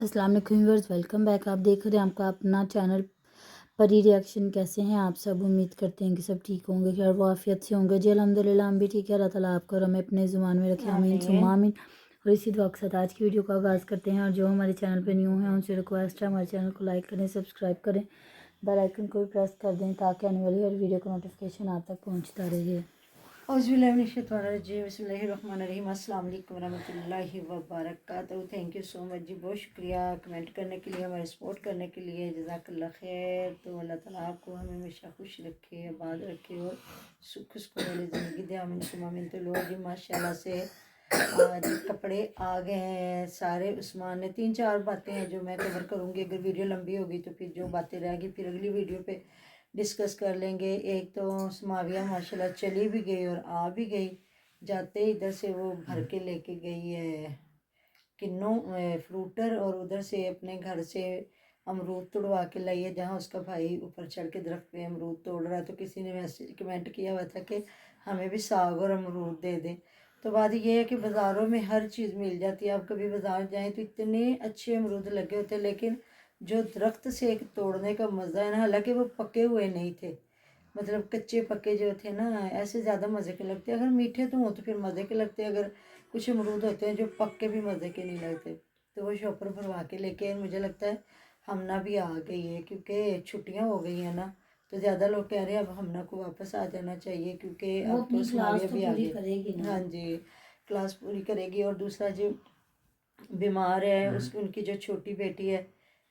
अस्सलाम वालेकुम viewers, welcome back. आप देख रहे हैं आपका अपना चैनल परी रिएक्शन। कैसे हैं आप सब? उम्मीद करते हैं कि सब ठीक होंगे, खैर वो आफियत से होंगे जी। अल्हम्दुलिल्लाह हम भी ठीक है। अल्लाह ताला आपको और हमें अपने ज़ुबान में रखे, आमीन सुम्मा आमीन। और इसी दुआ के साथ आज की वीडियो का आगाज़ करते हैं। और जो हमारे चैनल पर न्यू हैं उनसे रिक्वेस्ट है हमारे चैनल को लाइक करें, सब्सक्राइब करें, बेल आइकन को भी प्रेस कर दें ताकि आने वाली हर वीडियो का नोटिफिकेशन आप तक पहुँचता रहे। बिस्मिल्लाहिर्रहमानिर्रहीम। अस्सलाम वालेकुम रहमतुल्लाहि व बरकातहू। थैंक यू सो मच जी, बहुत शुक्रिया कमेंट करने के लिए, हमारे सपोर्ट करने के लिए। जज़ाकल्लाह खैर। तो अल्लाह ताला आपको हमें हमेशा खुश रखे, आबाद रखे और सुख सुकून वाली ज़िंदगी दे, आमीन सुम्मा आमीन। तो लोग जी माशाल्लाह से आज कपड़े आ गए हैं सारे। उस्मान ने 3-4 बातें हैं जो मैं कवर करूँगी। अगर वीडियो लंबी होगी तो फिर जो बातें रहेंगी फिर अगली वीडियो पे डिस्कस कर लेंगे। एक तो समाविया माशाल्लाह चली भी गई और आ भी गई। जाते ही इधर से वो भर के लेके गई है किन्नों फ्रूटर, और उधर से अपने घर से अमरूद तोड़वा के लाई है, जहाँ उसका भाई ऊपर चढ़ के दरख्त पे अमरूद तोड़ रहा है। तो किसी ने मैसेज कमेंट किया हुआ था कि हमें भी साग और अमरूद दे दें। तो बात ये है कि बाज़ारों में हर चीज़ मिल जाती है। आप कभी बाज़ार जाएं तो इतने अच्छे अमरूद लगे होते हैं, लेकिन जो दरख्त से एक तोड़ने का मज़ा है ना, हालांकि वो पके हुए नहीं थे, मतलब कच्चे पके जो थे ना, ऐसे ज़्यादा मज़े के लगते। अगर मीठे तो हों तो फिर मज़े के लगते, अगर कुछ अमरूद होते हैं जो पक के भी मज़े के नहीं लगते। तो वो शॉपर भरवा के लेके आए। मुझे लगता है हमना भी आ गई है क्योंकि छुट्टियां हो गई हैं ना, तो ज़्यादा लोग कह रहे हैं अब हमना को वापस आ जाना चाहिए क्योंकि अब तो समाविया भी आ गई। हाँ जी, क्लास पूरी करेगी। और दूसरा जो बीमार है उसकी उनकी जो छोटी बेटी है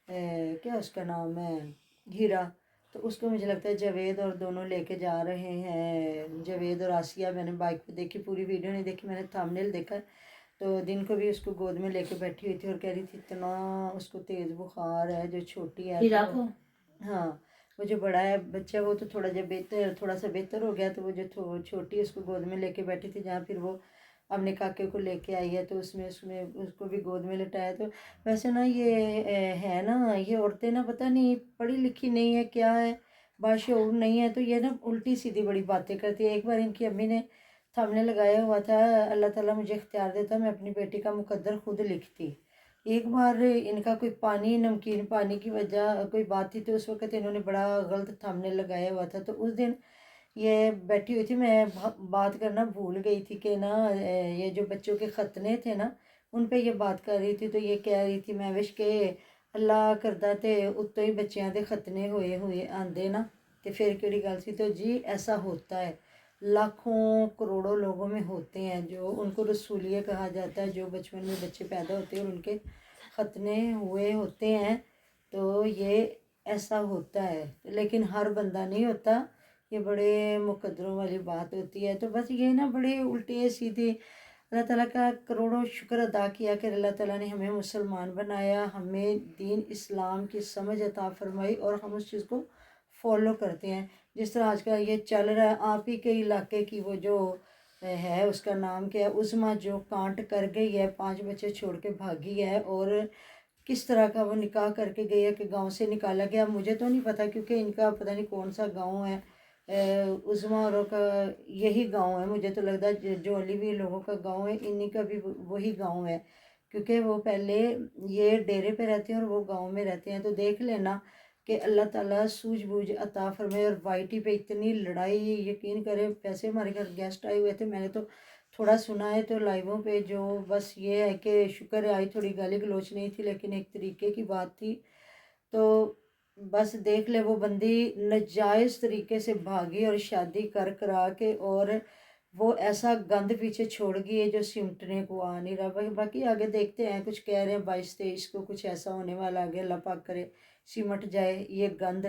क्या उसका नाम है, हीरा, तो उसको मुझे लगता है जावेद और दोनों लेके जा रहे हैं। जावेद और आसिया, मैंने बाइक पे देखी, पूरी वीडियो नहीं देखी, मैंने थंबनेल देखा। तो दिन को भी उसको गोद में लेके बैठी हुई थी और कह रही थी इतना उसको तेज़ बुखार है। जो छोटी है तो हाँ, वो जो बड़ा है बच्चा वो तो थोड़ा सा बेहतर हो गया। तो वो जो छोटी उसको गोद में लेके बैठी थी, जहाँ फिर वो अपने काके को लेके आई है तो उसमें उसमें उसको भी गोद में लिटाया। तो वैसे ना ये है ना, ये औरतें ना पता नहीं पढ़ी लिखी नहीं है क्या है, बाशऊर नहीं है, तो ये ना उल्टी सीधी बड़ी बातें करती है। एक बार इनकी अम्मी ने सामने लगाया हुआ था, अल्लाह ताला मुझे इख्तियार देता मैं अपनी बेटी का मुकद्दर खुद लिखती। एक बार इनका कोई पानी, नमकीन पानी की वजह कोई बात थी, तो उस वक्त इन्होंने बड़ा गलत थंबनेल लगाया हुआ था। तो उस दिन ये बैठी हुई थी, मैं बात करना भूल गई थी कि ना ये जो बच्चों के खतने थे ना उन पे ये बात कर रही थी। तो ये कह रही थी मैं विश के अल्लाह करदा ते उत्तों ही बच्चों के खतने हुए हुए आंदे ना, तो फिर केड़ी गल सी। तो जी ऐसा होता है, लाखों करोड़ों लोगों में होते हैं जो उनको रसूलिया कहा जाता है, जो बचपन में बच्चे पैदा होते हैं और उनके खतने हुए होते हैं। तो ये ऐसा होता है, लेकिन हर बंदा नहीं होता, ये बड़े मुकद्दरों वाली बात होती है। तो बस ये ना बड़े उल्टे सीधे, अल्लाह ताला का करोड़ों शुक्र अदा किया कि अल्लाह ताला ने हमें मुसलमान बनाया, हमें दीन इस्लाम की समझ अता फरमाई और हम उस चीज़ को फॉलो करते हैं। जिस तरह आजकल ये चल रहा है, आप ही के इलाके की वो जो है उसका नाम क्या है, उस्मा, जो कांट कर गई है, 5 बच्चे छोड़ के भागी है, और किस तरह का वो निकाह करके गई है कि गांव से निकाला गया। मुझे तो नहीं पता क्योंकि इनका पता नहीं कौन सा गांव है, उस्मा औरों का यही गांव है। मुझे तो लगता है जो अलीवी लोगों का गांव है इन्हीं का भी वही गांव है, क्योंकि वो पहले ये डेरे पे रहते हैं और वो गांव में रहते हैं। तो देख लेना कि अल्लाह ताला सूझबूझ अता फरमाए। और वाईटी पे इतनी लड़ाई, यकीन करें, वैसे हमारे घर गेस्ट आए हुए थे, मैंने तो थोड़ा सुना है तो लाइवों पे, जो बस ये है कि शुक्र है आई थोड़ी गाली गलोच नहीं थी, लेकिन एक तरीके की बात थी। तो बस देख ले वो बंदी नाजायज़ तरीके से भागी और शादी कर करा के, और वो ऐसा गंद पीछे छोड़ गई है जो सिमटने को आ नहीं रहा। बाकी आगे देखते हैं, कुछ कह रहे हैं 22-23 को कुछ ऐसा होने वाला, आगे अल्लाह पाक करे सिमट जाए ये गंद।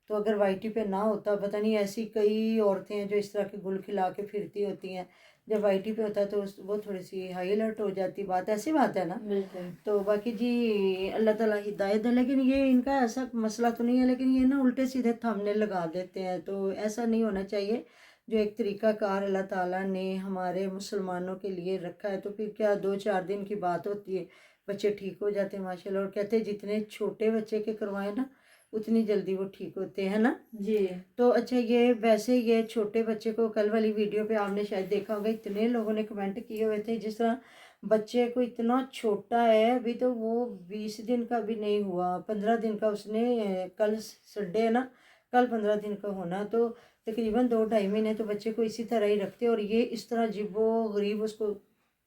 तो अगर वाईटी पे ना होता, पता नहीं ऐसी कई औरतें हैं जो इस तरह के गुल खिला के फिरती होती हैं, जब वाईटी पे होता है तो वो थोड़ी सी हाई अलर्ट हो जाती। बात ऐसी बात है ना। बिल्कुल। तो बाकी जी अल्लाह ताला हिदायत है, लेकिन ये इनका ऐसा मसला तो नहीं है, लेकिन ये ना उल्टे सीधे थंबनेल लगा देते हैं, तो ऐसा नहीं होना चाहिए। जो एक तरीक़ाकार अल्लाह ताला ने हमारे मुसलमानों के लिए रखा है, तो फिर क्या 2-4 दिन की बात होती है, बच्चे ठीक हो जाते हैं माशाल्लाह। और कहते हैं जितने छोटे बच्चे के करवाएं ना उतनी जल्दी वो ठीक होते हैं ना जी। तो अच्छा, ये वैसे ये छोटे बच्चे को कल वाली वीडियो पे आपने शायद देखा होगा, इतने लोगों ने कमेंट किए हुए थे, जिस तरह बच्चे को इतना छोटा है अभी, तो वो 20 दिन का भी नहीं हुआ, 15 दिन का उसने कल संडे है ना, कल 15 दिन का होना, तो तकरीबन 2-2.5 महीने तो बच्चे को इसी तरह ही रखते। और ये इस तरह अजीबो गरीब उसको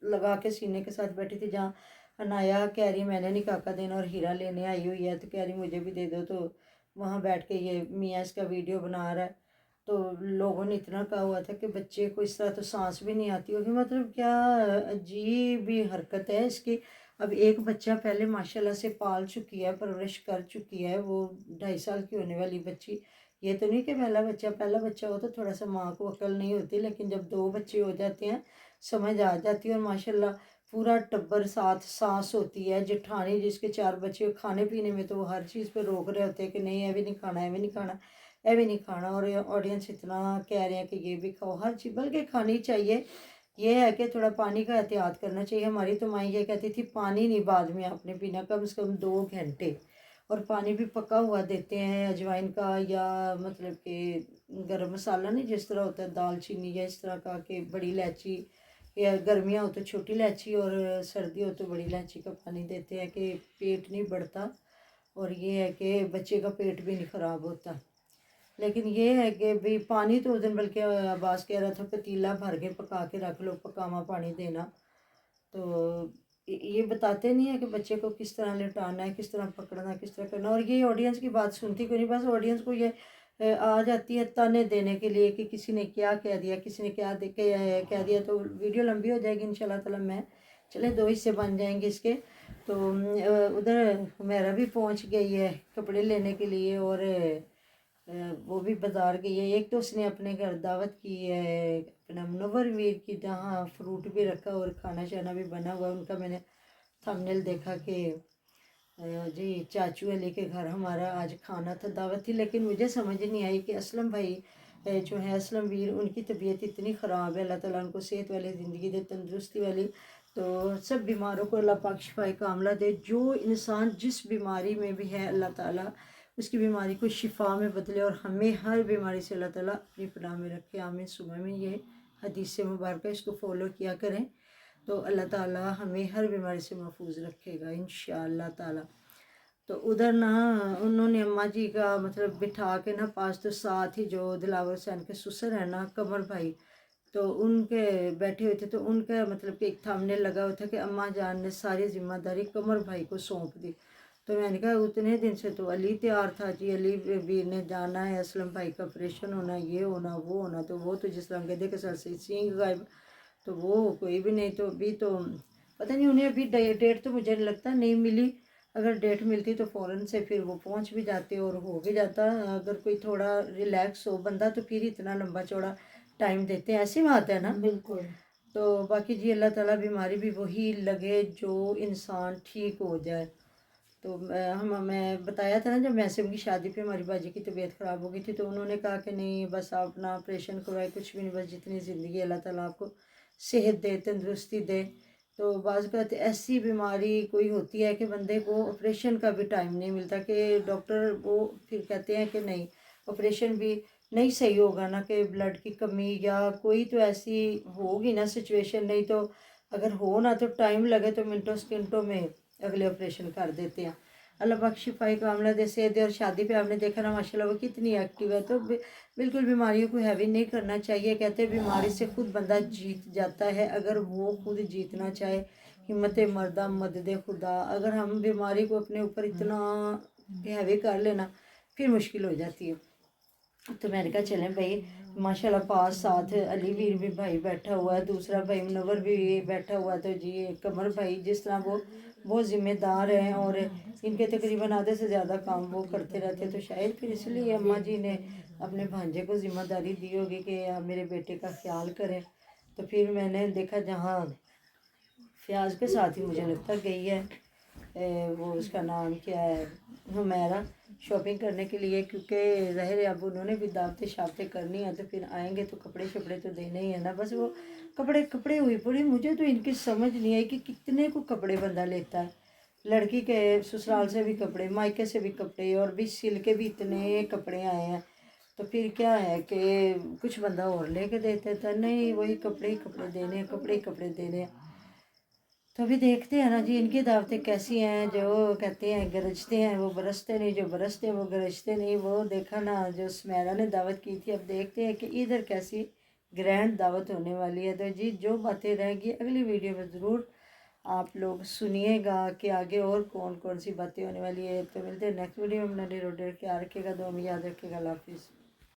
लगा के सीने के साथ बैठी थी। जहाँ अनाया कह रही मैंने नहीं काका देना और हीरा लेने आई हुई है, तो कह रही मुझे भी दे दो, तो वहाँ बैठ के ये मियाँ इसका वीडियो बना रहा है। तो लोगों ने इतना कहा हुआ था कि बच्चे को इस तरह तो सांस भी नहीं आती होगी, मतलब क्या अजीब ही हरकत है इसकी। अब एक बच्चा पहले माशाल्लाह से पाल चुकी है, परवरिश कर चुकी है, वो 2.5 साल की होने वाली बच्ची। ये तो नहीं कि पहला बच्चा हो तो थोड़ा सा माँ को अकल नहीं होती, लेकिन जब 2 बच्चे हो जाते हैं समझ आ जाती है। और माशाल्लाह पूरा टब्बर साथ सास होती है। जेठानी जिसके 4 बच्चे, खाने पीने में तो वो हर चीज़ पे रोक रहे होते हैं कि नहीं ये भी नहीं खाना, ये भी नहीं खाना, ये भी नहीं खाना। और ऑडियंस इतना कह रहे हैं कि ये भी खाओ, हर चीज़ बल्कि खानी चाहिए। ये है कि थोड़ा पानी का एहतियात करना चाहिए। हमारी तो माँ ये कहती थी पानी नहीं बाद में आपने पीना, कम से कम 2 घंटे। और पानी भी पका हुआ देते हैं अजवाइन का, या मतलब कि गरम मसाला नहीं जिस तरह होता है दालचीनी, या इस तरह का कि बड़ी इलायची, या गर्मियाँ हो तो छोटी इलायची और सर्दी हो तो बड़ी इलायची का पानी देते हैं कि पेट नहीं बढ़ता। और ये है कि बच्चे का पेट भी नहीं ख़राब होता। लेकिन ये है कि भाई पानी तो उस दिन बल्कि अब्बास कह रहा था पतीला भर के पका के रख लो, पकावा पानी देना। तो ये बताते नहीं है कि बच्चे को किस तरह लिटाना है, किस तरह पकड़ना है, किस तरह करना। और ये ऑडियंस की बात सुनती कोई नहीं, बस ऑडियंस को ये आ जाती है ताने देने के लिए कि किसी ने क्या कह दिया, किसी ने क्या कह दिया। तो वीडियो लंबी हो जाएगी इंशाल्लाह ताला। मैं चले 2 हिस्से बन जाएंगे इसके। तो उधर मेरा भी पहुंच गई है कपड़े लेने के लिए, और वो भी बाज़ार गई है। एक तो उसने अपने घर दावत की है अपना मुनव्वर वीर की, जहाँ फ्रूट भी रखा और खाना शाना भी बना हुआ। उनका मैंने थंबनेल देखा कि जी चाचू अली के घर हमारा आज खाना था, दावत थी। लेकिन मुझे समझ नहीं आई कि असलम भाई जो है असलम वीर, उनकी तबीयत इतनी ख़राब है, अल्लाह ताला उनको सेहत वाली ज़िंदगी दे, तंदुरुस्ती वाली। तो सब बीमारों को अल्लाह पाक शिफाए कामला दे। जो इंसान जिस बीमारी में भी है अल्लाह ताला उसकी बीमारी को शिफा में बदले, और हमें हर बीमारी से अल्लाह ताला अपनी पनाह में रखे, आमीन सुबह में। ये हदीस मुबारक है, इसको फॉलो किया करें तो अल्लाह ताला हमें हर बीमारी से महफूज रखेगा इंशाअल्लाह ताला। तो उधर ना उन्होंने अम्मा जी का मतलब बिठा के ना पास, तो साथ ही जो दिलावर हुसैन के ससुर है ना कमर भाई, तो उनके बैठे हुए थे। तो उनका मतलब कि एक थंबनेल लगा हुआ था कि अम्मा जान ने सारी जिम्मेदारी कमर भाई को सौंप दी। तो मैंने कहा उतने दिन से तो अली तैयार था जी, अली वीर ने जाना है, असलम भाई का ऑपरेशन होना, ये होना वो होना। तो वो तो जिस तरह गधे के सर से सींग गायब, तो वो कोई भी नहीं। तो अभी तो पता नहीं उन्हें अभी डेट तो मुझे लगता नहीं मिली। अगर डेट मिलती तो फ़ौरन से फिर वो पहुंच भी जाते और हो भी जाता। अगर कोई थोड़ा रिलैक्स हो बंदा तो फिर इतना लंबा चौड़ा टाइम देते हैं, ऐसी बात है ना। बिल्कुल। तो बाकी जी अल्लाह ताला बीमारी भी वही लगे जो इंसान ठीक हो जाए। तो मैं बताया था ना जब मैसिम की शादी पे हमारी बाजी की तबीयत ख़राब हो गई थी, तो उन्होंने कहा कि नहीं बस आप अपना ऑपरेशन करवाए, कुछ भी नहीं, बस जितनी ज़िंदगी अल्लाह ताला आपको सेहत दे, तंदुरुस्ती दे। तो बाज़ कहते ऐसी बीमारी कोई होती है कि बंदे को ऑपरेशन का भी टाइम नहीं मिलता, कि डॉक्टर वो फिर कहते हैं कि नहीं ऑपरेशन भी नहीं सही होगा ना, कि ब्लड की कमी या कोई तो ऐसी होगी ना सिचुएशन। नहीं तो अगर हो ना तो टाइम लगे तो मिनटों सेकंडों में अगले ऑपरेशन कर देते हैं। अल्लाह पाक शिफाई कामला दे, सेहत दे। और शादी पे आपने देखा ना माशाल्लाह वो कितनी एक्टिव है। तो बिल्कुल बीमारियों को हैवी नहीं करना चाहिए। कहते हैं बीमारी से खुद बंदा जीत जाता है अगर वो खुद जीतना चाहे। हिम्मत मर्दा मदद खुदा। अगर हम बीमारी को अपने ऊपर इतना हैवी कर लेना फिर मुश्किल हो जाती है। तो मैंने कहा चलें भाई, माशाल्लाह पास साथ अली वीर भी भाई बैठा हुआ है, दूसरा भाई मुनव्वर भी बैठा हुआ है। तो जी कमर भाई जिस तरह वो बहुत ज़िम्मेदार हैं और इनके तकरीबन आधे से ज़्यादा काम वो करते रहते हैं। तो शायद फिर इसलिए अम्मा जी ने अपने भांजे को ज़िम्मेदारी दी होगी कि आप मेरे बेटे का ख्याल करें। तो फिर मैंने देखा जहाँ फ्याज के साथ ही मुझे लगता गई है वो उसका नाम क्या है हुमैरा, शॉपिंग करने के लिए। क्योंकि ज़ाहिर है अब उन्होंने भी दावतें शावतें करनी है, तो फिर आएंगे तो कपड़े शपड़े तो देने ही है ना। बस वो कपड़े कपड़े हुई पड़ी। मुझे तो इनकी समझ नहीं आई कि कितने को कपड़े बंदा लेता है। लड़की के ससुराल से भी कपड़े, मायके से भी कपड़े, और भी सिल के भी इतने कपड़े आए हैं। तो फिर क्या है कि कुछ बंदा और लेके देते था, नहीं वही कपड़े ही कपड़े देने हैं, कपड़े ही कपड़े देने हैं। तो अभी देखते हैं ना जी इनकी दावतें कैसी हैं। जो कहते हैं गरजते हैं वो बरसते नहीं, जो बरसते हैं वो गरजते नहीं। वो देखा ना जो सुमैरा ने दावत की थी, अब देखते हैं कि इधर कैसी ग्रैंड दावत होने वाली है। तो जी जो बातें रहेंगी अगली वीडियो में ज़रूर आप लोग सुनिएगा कि आगे और कौन कौन सी बातें होने वाली है। तो मिलते हैं नेक्स्ट वीडियो में। अपना ख्याल रखिएगा, दुआ में याद रखिएगा। अल्लाह हाफिज़।